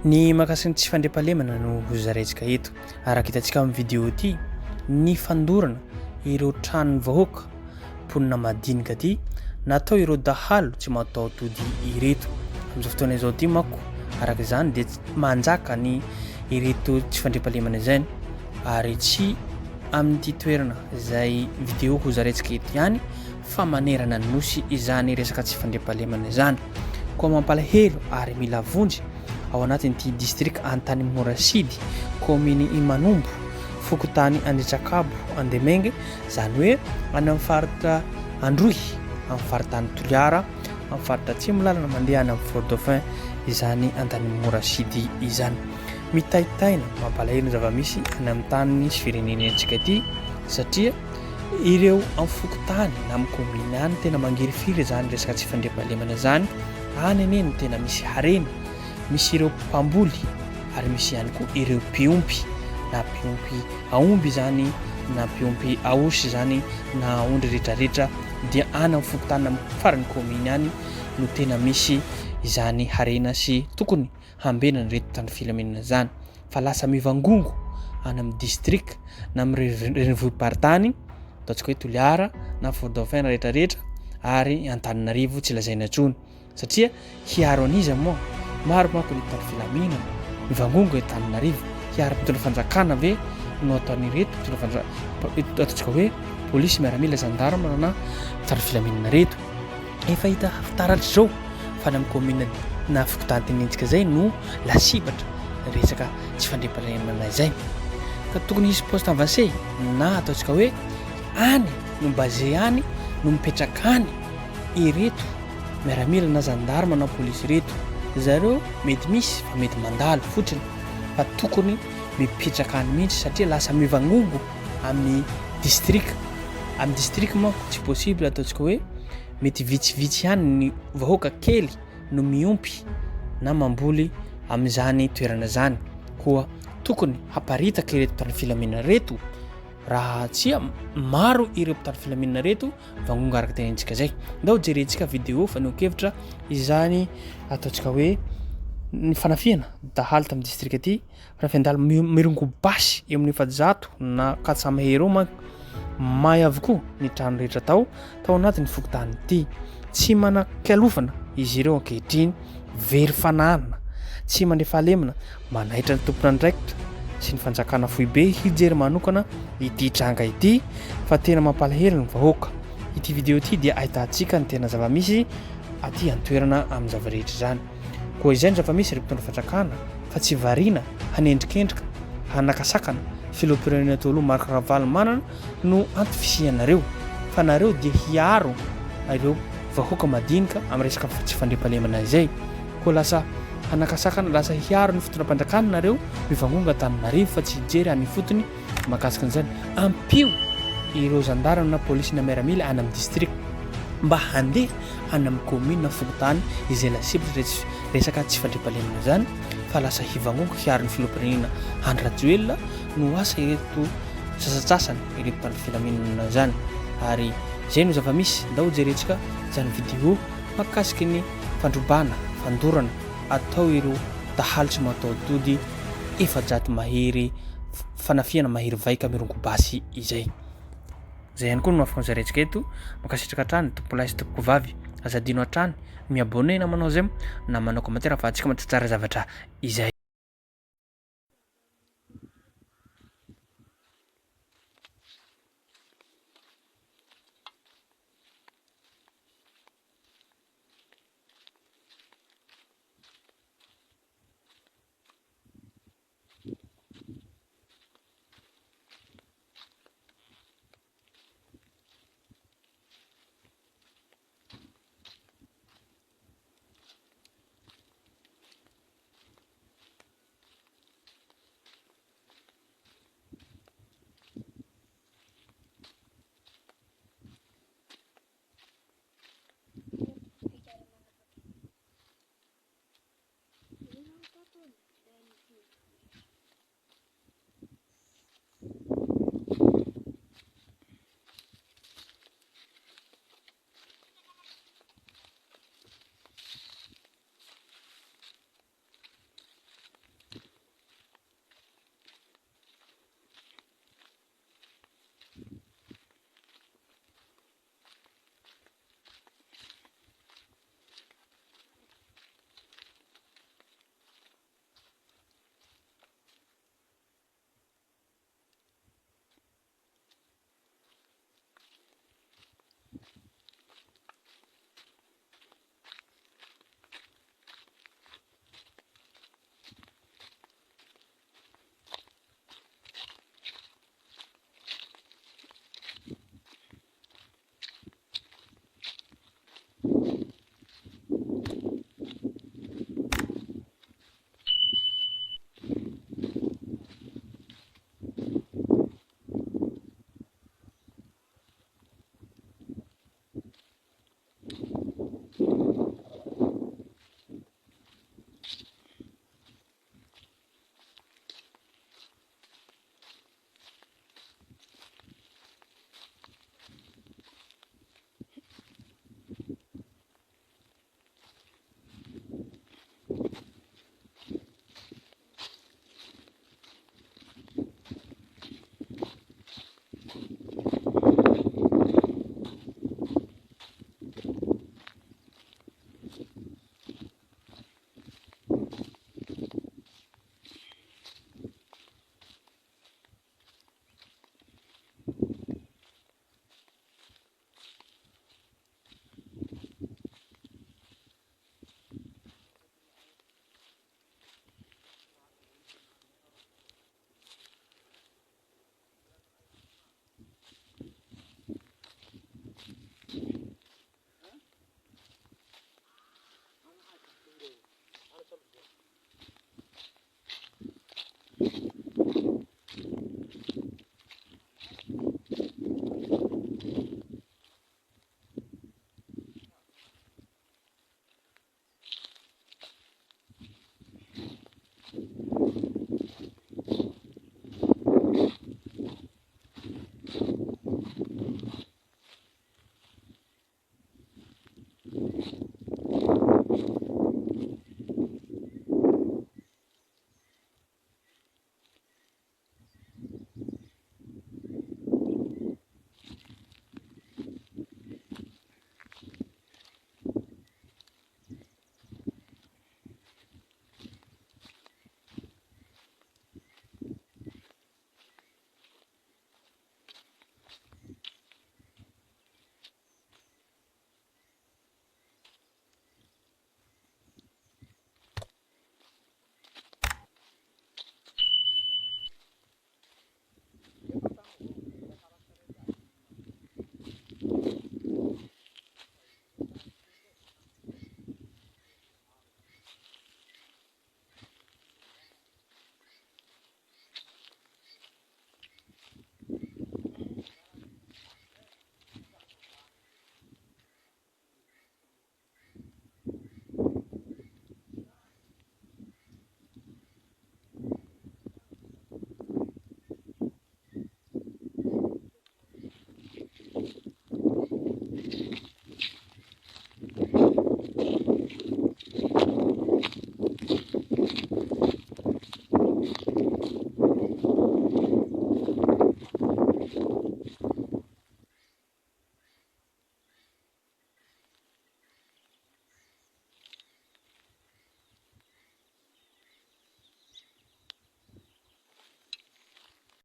Ny makasiny tsy fandriampahalemana no zaretsika eto. Araka hitantsika amin'ny vidéo ity, ny fandorana ireo tranon'ny vahoaka mponina madinika ty natao ireo dahalo tsy mataotody ireto. Amin'izao fotoana izao ty manko araka izany dia manjaka ny ireto tsy fandriampahalemana izany ary tsy amin'ny toerana izay vidéo ho zaretsika eto ihany fa manerana ny nosy izany resaka tsy fandriampahalemana izany. Koa mampalahelo ary mila vonjy ao anatin'ity district Antanimora sidy commune Imanombo Fokontany Andritrakaabo Andemenge zany hoe any amin'ny faritra Androy amin'ny faritany Toliara amin'ny faritra atsimo lalana mandeha any amin'ny Fort Dauphin izany Antanimora sidy izany. Mitaitaina mampalahelo ny zava-misy any amin'ny tany sy firenenentsika ity satria ireo amin'ny Fokontany na amin'ny commune any tena mangirifiry zany resaka tsy fandriampahalemana zany. Any aneny tena misy harena, misy ireo mpamboly ary misy ihany koa ireo mpiompy na mpiompy aomby zany na mpiompy aosy zany na aondry rehetrarehetra dia any amin'ny Fokontany amin'ny farany commune any no tena misy izany harena sy tokony hambena ny reto tany filaminana zany. Fa lasa mivangongo any amin'ny district na amin'ny renivohim-paritany ataontsika hoe Toliara na Fort Dauphin rehetrarehetra ary Antananarivo tsy lazaina intsony satria hiaro an'iza moa maro manko ny tany filaminana mivangongo Antananarivo hiaro mpitondra fanjakana ve no ataon'ireto ataontsika hoe polisy miaramila zandarma na tany filaminana reto. Efa hita fitaratra zao fa ny amin'ny commune na Fokontany tenentsika zay no lasibatra resaka tsy fandriampahalemana izay ka tokony hisy poste avancé na ataontsika hoe any no basé any no mipetraka any ireto miaramila na zandarma na polisy reto. Zareo mety misy fa mety mandalo fotsiny fa tokony mipetraka any mihitsy satria lasa mivangongo amin'ny district. Amin'ny district manko tsy possible ataontsika hoe mety vitsivitsy ihany ny vahoaka kely no miompy na mamboly amin'izany toerana zany. Koa tokony haparitaka ireto tany filaminana reto raha tsy maro ireo tany filaminana reto vangongo araka tenentsika zay. Ndao jerentsika vidéo fa nokevitra izany ataontsika hoe ny fanafiana dahalo tamin'ny district aty fanafiandalo mirongo basy eo amin'ny 700 na 400 Mahery manko may avokoa ny trano rehetra tao anatin'ny Fokontany ity. Tsy manan-kalofana izy ireo ankehitriny very fananana tsy mandray fahalemana manaitra ny tompon'andraikitra sy ny fanjakana foibe hijery manokana ity tranga ity fa tena mampalahelo ny vahoaka. Ity vidéo ity dia ahitantsika ny tena zava-misy aty antoerana amin'ny zava-rehetra zany. Koa izay ny zava-misy ry mpitondra fanjakana fa tsy variana hanendrikendrika hanakasakana filoham-pirenena toloha Marc Ravalomanana no antifisianareo fa nareo dia hiaro ireo vahoaka madinika amin'ny resaka tsy fandriampahalemana izay. Koa lasa hanakasakana lasa hiaro ny fitondram-panjakana nareo mivangongo Antananarivo fa tsy hijery any fotony mahakasika an'izany. Ampio ireo zandarma na polisy na miaramila any amin'ny district mba handeha any amin'ny commune na Fokontany izay lasibatra resaka tsy fandriampahalemana zany fa lasa hivangongo hiaro ny filoham-pirenena Androy Joel no asa ireto sasatsasany ireto tany filaminana zany. Ary zay no zava-misy ndao jerentsika zany vidéo mahakasiky ny fandrobana fandorana atao ireo dahalo tsy mataotody 400 Mahery fanafiana Mahery vaika mirongo basy izay. Zay ihany koa no afaka zaretsika eto makasitraka hatrany tompolahy sy tompoko vavy azadino hatrany miabone na manao zay na manao commentaire fa atsika mahatsara zavatra izay.